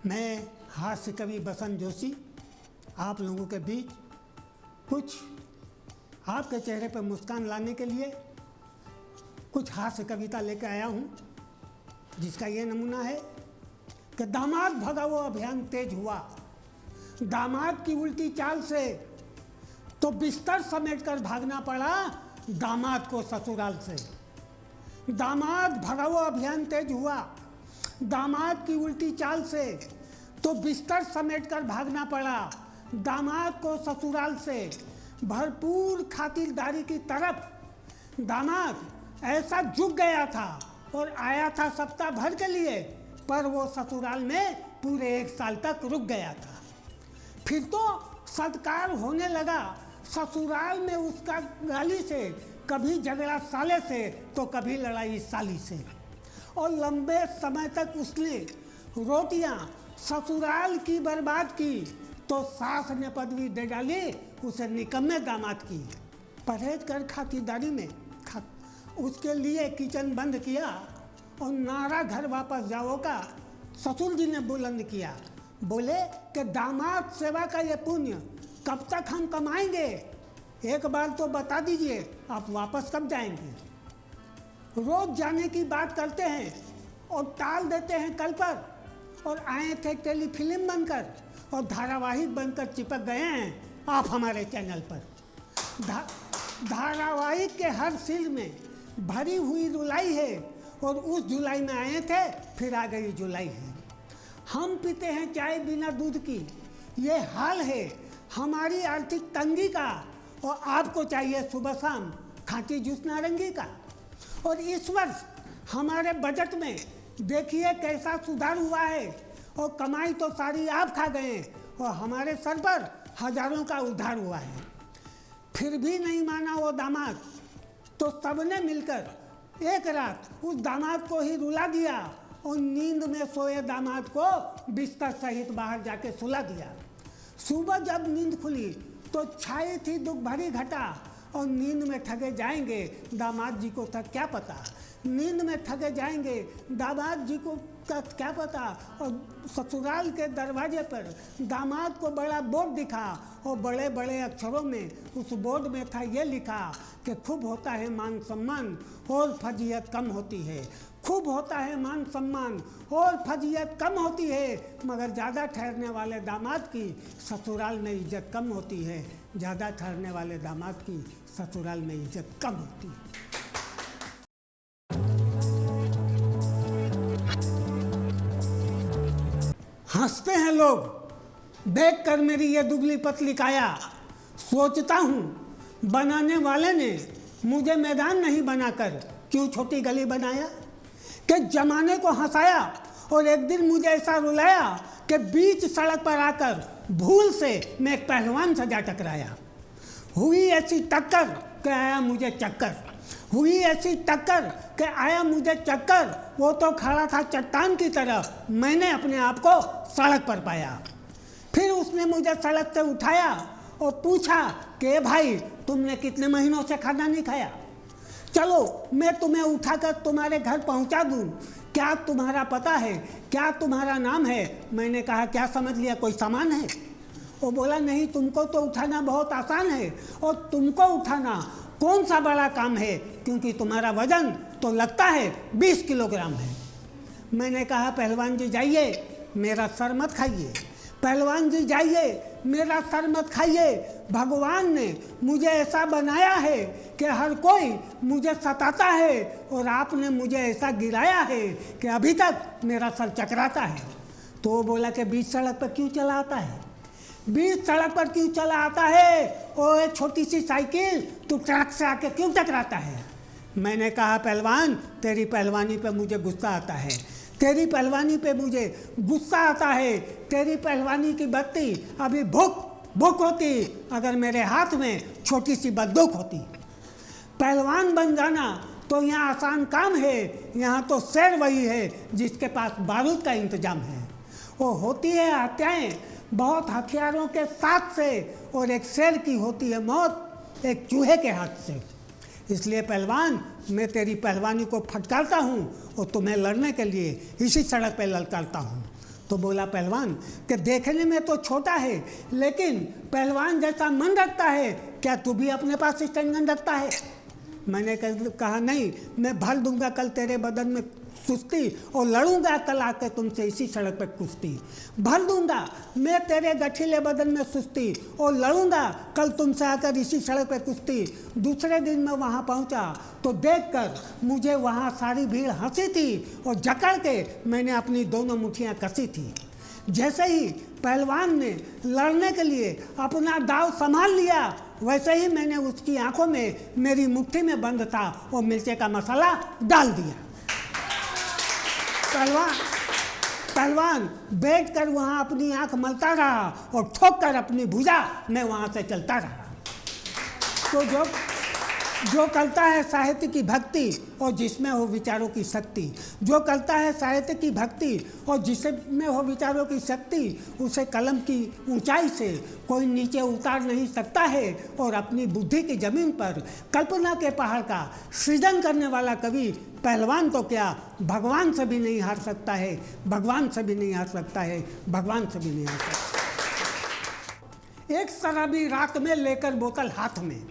मैं हास्य कवि बसंत जोशी आप लोगों के बीच कुछ आपके चेहरे पर मुस्कान लाने के लिए कुछ हास्य कविता लेकर आया हूँ, जिसका ये नमूना है कि दामाद भगा वो अभियान तेज हुआ, दामाद की उल्टी चाल से तो बिस्तर समेटकर भागना पड़ा दामाद को ससुराल से। दामाद भगा वो अभियान तेज हुआ, दामाद की उल्टी चाल से तो बिस्तर समेटकर भागना पड़ा दामाद को ससुराल से। भरपूर खातिरदारी की तरफ दामाद ऐसा झुक गया था और आया था सप्ताह भर के लिए, पर वो ससुराल में पूरे 1 साल तक रुक गया था। फिर तो सत्कार होने लगा ससुराल में उसका गाली से, कभी झगड़ा साले से तो कभी लड़ाई साली से। और लंबे समय तक उसने रोटियां ससुराल की बर्बाद की, तो सास ने पदवी दे डाली उसे निकम्मे दामाद की। परहेज कर खातिरदारी में उसके लिए किचन बंद किया और नारा घर वापस जाओ का ससुर जी ने बुलंद किया। बोले कि दामाद सेवा का ये पुण्य कब तक हम कमाएंगे, एक बार तो बता दीजिए आप वापस कब जाएंगे। रोज जाने की बात करते हैं और टाल देते हैं कल पर, और आए थे टेलीफिल्म बनकर और धारावाहिक बनकर चिपक गए हैं आप हमारे चैनल पर। धारावाहिक के हर सीन में भरी हुई रुलाई है और उस जुलाई में आए थे फिर आ गई जुलाई है। हम पीते हैं चाय बिना दूध की, ये हाल है हमारी आर्थिक तंगी का, और आपको चाहिए सुबह शाम खाटी जूस नारंगी का। और इस वर्ष हमारे बजट में देखिए कैसा सुधार हुआ है, और कमाई तो सारी आप खा गए और हमारे सर पर हजारों का उधार हुआ है। फिर भी नहीं माना वो दामाद, तो सबने मिलकर एक रात उस दामाद को ही रुला दिया और नींद में सोए दामाद को बिस्तर सहित बाहर जाके सुला दिया। सुबह जब नींद खुली तो छाई थी दुख भरी घटा, और नींद में ठगे जाएंगे दामाद जी को था क्या पता, नींद में ठगे जाएंगे दामाद जी को क्या पता। और ससुराल के दरवाजे पर दामाद को बड़ा बोर्ड दिखा, और बड़े बड़े अक्षरों में उस बोर्ड में था ये लिखा कि खूब होता है मान सम्मान और फजीयत कम होती है। खूब होता है मान सम्मान और फजीयत कम होती है, मगर ज़्यादा ठहरने वाले दामाद की ससुराल में इज्जत कम होती है। ज़्यादा ठहरने वाले दामाद की ससुराल में इज्जत कम होती है। हंसते हैं लोग देखकर मेरी ये दुबली पतली काया, सोचता हूँ बनाने वाले ने मुझे मैदान नहीं बनाकर क्यों छोटी गली बनाया, कि जमाने को हंसाया और एक दिन मुझे ऐसा रुलाया कि बीच सड़क पर आकर भूल से मैं एक पहलवान से जा टकराया। हुई ऐसी टक्कर कि आया मुझे चक्कर, हुई ऐसी टक्कर कि आया मुझे चक्कर। वो तो खड़ा था चट्टान की तरह, मैंने अपने आप को सड़क पर पाया। फिर उसने मुझे सड़क से उठाया और पूछा कि भाई तुमने कितने महीनों से खाना नहीं खाया, चलो मैं तुम्हें उठाकर तुम्हारे घर पहुंचा दूं, क्या तुम्हारा पता है, क्या तुम्हारा नाम है। मैंने कहा क्या समझ लिया कोई सामान है। वो बोला नहीं, तुमको तो उठाना बहुत आसान है और तुमको उठाना कौन सा बड़ा काम है, क्योंकि तुम्हारा वजन तो लगता है 20 किलोग्राम है। मैंने कहा पहलवान जी जाइए मेरा सर मत खाइए, पहलवान जी जाइए मेरा सर मत खाइए। भगवान ने मुझे ऐसा बनाया है कि हर कोई मुझे सताता है, और आपने मुझे ऐसा गिराया है कि अभी तक मेरा सर चकराता है। तो वो बोला कि बीच सड़क पर क्यों चला आता है, बीच सड़क पर क्यों चला आता है, और एक छोटी सी साइकिल तू ट्रक से आके क्यों टकराता है। मैंने कहा पहलवान तेरी पहलवानी पे मुझे गुस्सा आता है, तेरी पहलवानी पे मुझे गुस्सा आता है। तेरी पहलवानी की बत्ती अभी भुक होती अगर मेरे हाथ में छोटी सी बंदूक होती। पहलवान बन जाना तो यहाँ आसान काम है, यहाँ तो शेर वही है जिसके पास बारूद का इंतजाम है। वो होती है हत्याएं बहुत हथियारों के साथ से, और एक शेर की होती है मौत एक चूहे के हाथ से। इसलिए पहलवान मैं तेरी पहलवानी को फटकारता हूँ और तुम्हें लड़ने के लिए इसी सड़क पर ललकारता हूँ। तो बोला पहलवान कि देखने में तो छोटा है, लेकिन पहलवान जैसा मन रखता है, क्या तू भी अपने पास स्टैंगन रखता है? मैंने कहा नहीं, मैं भर दूंगा कल तेरे बदन में सुस्ती और लड़ूंगा कल आकर तुमसे इसी सड़क पर कुश्ती। भर दूंगा मैं तेरे गठीले बदन में सुस्ती और लड़ूंगा कल तुमसे आकर इसी सड़क पर कुश्ती। दूसरे दिन मैं वहाँ पहुँचा तो देखकर मुझे वहाँ सारी भीड़ हंसी थी और जकड़ के मैंने अपनी दोनों मुट्ठियाँ कसी थी। जैसे ही पहलवान ने लड़ने के लिए अपना दाव संभाल लिया, वैसे ही मैंने उसकी आंखों में मेरी मुट्ठी में बंद था और मिर्चे का मसाला डाल दिया। पहलवान बैठकर वहाँ अपनी आंख मलता रहा और ठोक कर अपनी भुजा मैं वहाँ से चलता रहा। तो जो करता है साहित्य की भक्ति और जिसमें हो विचारों की शक्ति, जो करता है साहित्य की भक्ति और जिसमें हो विचारों की शक्ति, उसे कलम की ऊंचाई से कोई नीचे उतार नहीं सकता है। और अपनी बुद्धि की ज़मीन पर कल्पना के पहाड़ का सृजन करने वाला कवि पहलवान तो क्या भगवान से भी नहीं हार सकता है, भगवान से भी नहीं हार सकता है, भगवान से भी नहीं हार सकता। एक शराबी रात में लेकर बोतल हाथ में,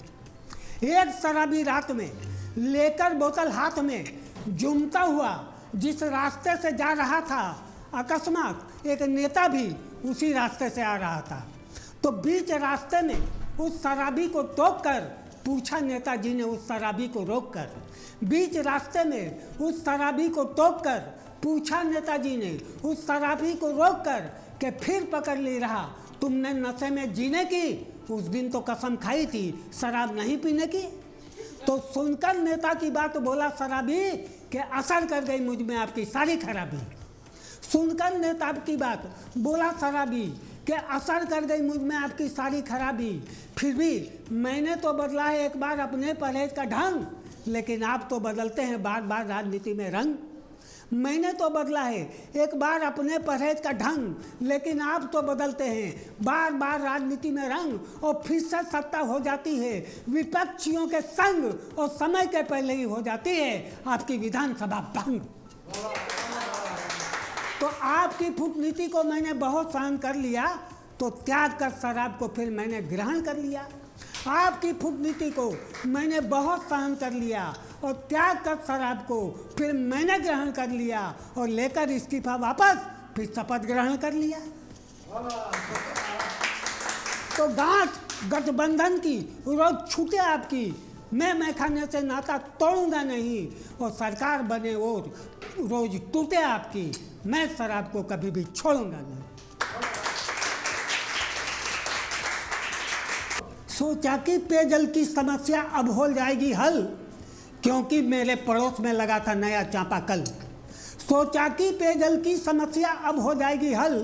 एक शराबी रात में लेकर बोतल हाथ में झूमता हुआ जिस रास्ते से जा रहा था, अकस्मात एक नेता भी उसी रास्ते से आ रहा था। तो बीच रास्ते में उस शराबी को टोककर पूछा नेताजी ने उस शराबी को रोककर, बीच रास्ते में उस शराबी को टोककर पूछा नेताजी ने उस शराबी को रोककर कि फिर पकड़ ले रहा तुमने नशे में जीने की, उस दिन तो कसम खाई थी शराब नहीं पीने की। तो सुनकर नेता की बात बोला शराबी कि असर कर गई मुझ में आपकी सारी खराबी। सुनकर नेता की बात बोला शराबी कि असर कर गई मुझ में आपकी सारी खराबी। फिर भी मैंने तो बदला है एक बार अपने परहेज का ढंग, लेकिन आप तो बदलते हैं बार बार राजनीति में रंग। मैंने तो बदला है एक बार अपने परहेज का ढंग, लेकिन आप तो बदलते हैं बार बार राजनीति में रंग। और फिर से सत्ता हो जाती है विपक्षियों के संग और समय के पहले ही हो जाती है आपकी विधानसभा भंग। तो आपकी कूटनीति को मैंने बहुत सहन कर लिया, तो त्याग कर शराब को फिर मैंने ग्रहण कर लिया। आपकी कूटनीति को मैंने बहुत सहन कर लिया और त्याग कर शराब को फिर मैंने ग्रहण कर लिया और लेकर इस्तीफा वापस फिर शपथ ग्रहण कर लिया। तो गांठ गठबंधन की रोज छूटे आपकी, मैं खाने से नाता तोड़ूंगा नहीं, और सरकार बने और रोज टूटे आपकी, मैं शराब को कभी भी छोड़ूंगा नहीं। सोचा कि पेयजल की समस्या अब हो जाएगी हल, क्योंकि मेरे पड़ोस में लगा था नया चापाकल। सोचा कि पेयजल की समस्या अब हो जाएगी हल,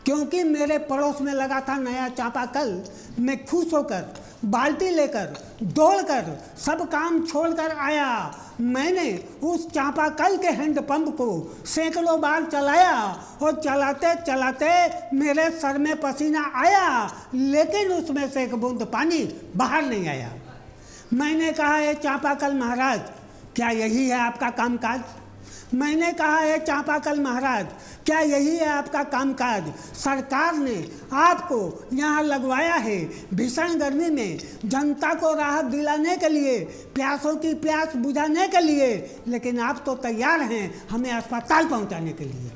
क्योंकि मेरे पड़ोस में लगा था नया चापाकल। मैं खुश होकर बाल्टी लेकर दौड़कर सब काम छोड़कर आया। मैंने उस चापाकल के हैंडपंप को सैकड़ों बार चलाया और चलाते चलाते मेरे सर में पसीना आया, लेकिन उसमें से एक बूंद पानी बाहर नहीं आया। मैंने कहा है चापाकल महाराज, क्या यही है आपका कामकाज? मैंने कहा है चापाकल महाराज, क्या यही है आपका कामकाज? सरकार ने आपको यहाँ लगवाया है भीषण गर्मी में जनता को राहत दिलाने के लिए, प्यासों की प्यास बुझाने के लिए, लेकिन आप तो तैयार हैं हमें अस्पताल पहुँचाने के लिए।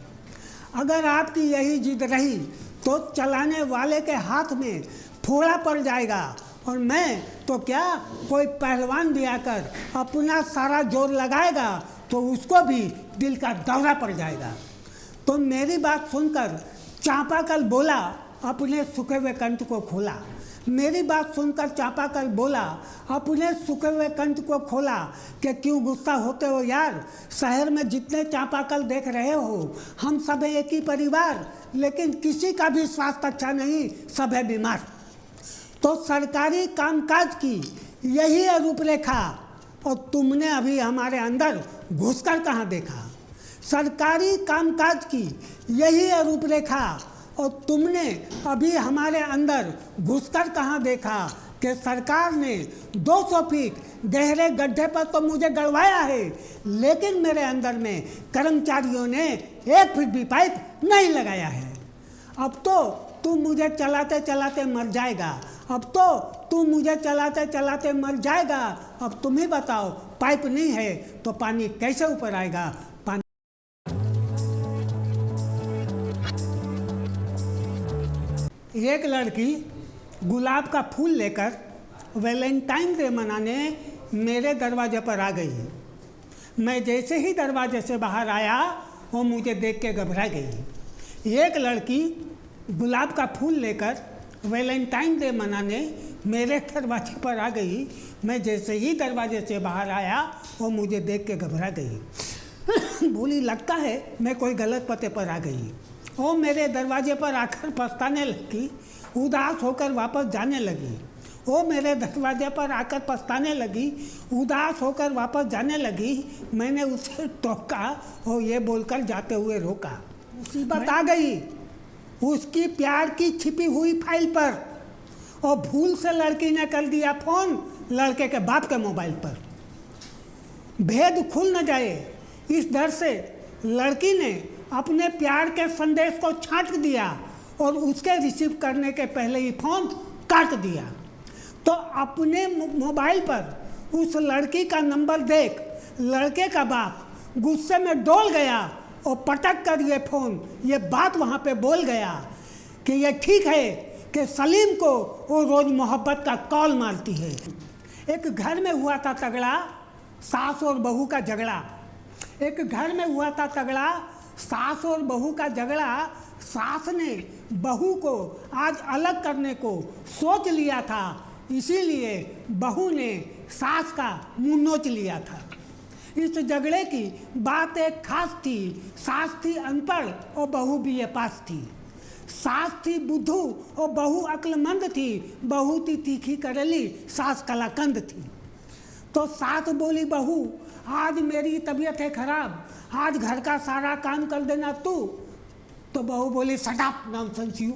अगर आपकी यही जिद रही तो चलाने वाले के हाथ में फोड़ा पड़ जाएगा, और मैं तो क्या कोई पहलवान भी आकर अपना सारा जोर लगाएगा तो उसको भी दिल का दौरा पड़ जाएगा। तो मेरी बात सुनकर चापाकल बोला, अपने सूखे हुए कंठ को खोला। मेरी बात सुनकर चापाकल बोला, अपने सूखे हुए कंठ को खोला कि क्यों गुस्सा होते हो यार? शहर में जितने चापाकल देख रहे हो, हम सब एक ही परिवार, लेकिन किसी का भी स्वास्थ्य अच्छा नहीं, सब है बीमार। तो सरकारी कामकाज की यही है रूपरेखा, और तुमने अभी हमारे अंदर घुसकर कहाँ देखा? सरकारी कामकाज की यही है रूपरेखा, और तुमने अभी हमारे अंदर घुसकर कहाँ देखा कि सरकार ने 200 फीट गहरे गड्ढे पर तो मुझे गड़वाया है, लेकिन मेरे अंदर में कर्मचारियों ने 1 फीट भी पाइप नहीं लगाया है। अब तो तू मुझे चलाते चलाते मर जाएगा, अब तो तू मुझे चलाते चलाते मर जाएगा। अब तुम ही बताओ, पाइप नहीं है तो पानी कैसे ऊपर आएगा? पानी। एक लड़की गुलाब का फूल लेकर वैलेंटाइन डे मनाने मेरे दरवाजे पर आ गई। मैं जैसे ही दरवाजे से बाहर आया, वो मुझे देख के घबरा गई। एक लड़की गुलाब का फूल लेकर वैलेंटाइन डे मनाने मेरे दरवाजे पर आ गई। मैं जैसे ही दरवाजे से बाहर आया, वो मुझे देख के घबरा गई। बोली, लगता है मैं कोई गलत पते पर आ गई। वो मेरे दरवाजे पर आकर पछताने लगी, उदास होकर वापस जाने लगी। वो मेरे दरवाजे पर आकर पछताने लगी, उदास होकर वापस जाने लगी। मैंने उसे टोका और ये बोलकर जाते हुए रोका। मुसीबत आ गई उसकी प्यार की छिपी हुई फाइल पर, और भूल से लड़की ने कर दिया फ़ोन लड़के के बाप के मोबाइल पर। भेद खुल न जाए इस डर से लड़की ने अपने प्यार के संदेश को छांट दिया और उसके रिसीव करने के पहले ही फ़ोन काट दिया। तो अपने मोबाइल पर उस लड़की का नंबर देख लड़के का बाप गुस्से में डोल गया और पटक कर ये फ़ोन, ये बात वहाँ पे बोल गया कि ये ठीक है कि सलीम को वो रोज़ मोहब्बत का कॉल मारती है। एक घर में हुआ था तगड़ा सास और बहू का झगड़ा। एक घर में हुआ था तगड़ा सास और बहू का झगड़ा। सास ने बहू को आज अलग करने को सोच लिया था, इसीलिए बहू ने सास का मुंह नोच लिया था। इस झगड़े की बात एक खास थी। सास थी अनपढ़ और बहू बीए पास थी। सास थी बुद्धू और बहू अक्लमंद थी। बहू थी तीखी करेली, सास कलाकंद थी। तो सास बोली, बहू आज मेरी तबीयत है खराब, आज घर का सारा काम कर देना तू। तो बहू बोली, शट अप नॉनसेंस यू।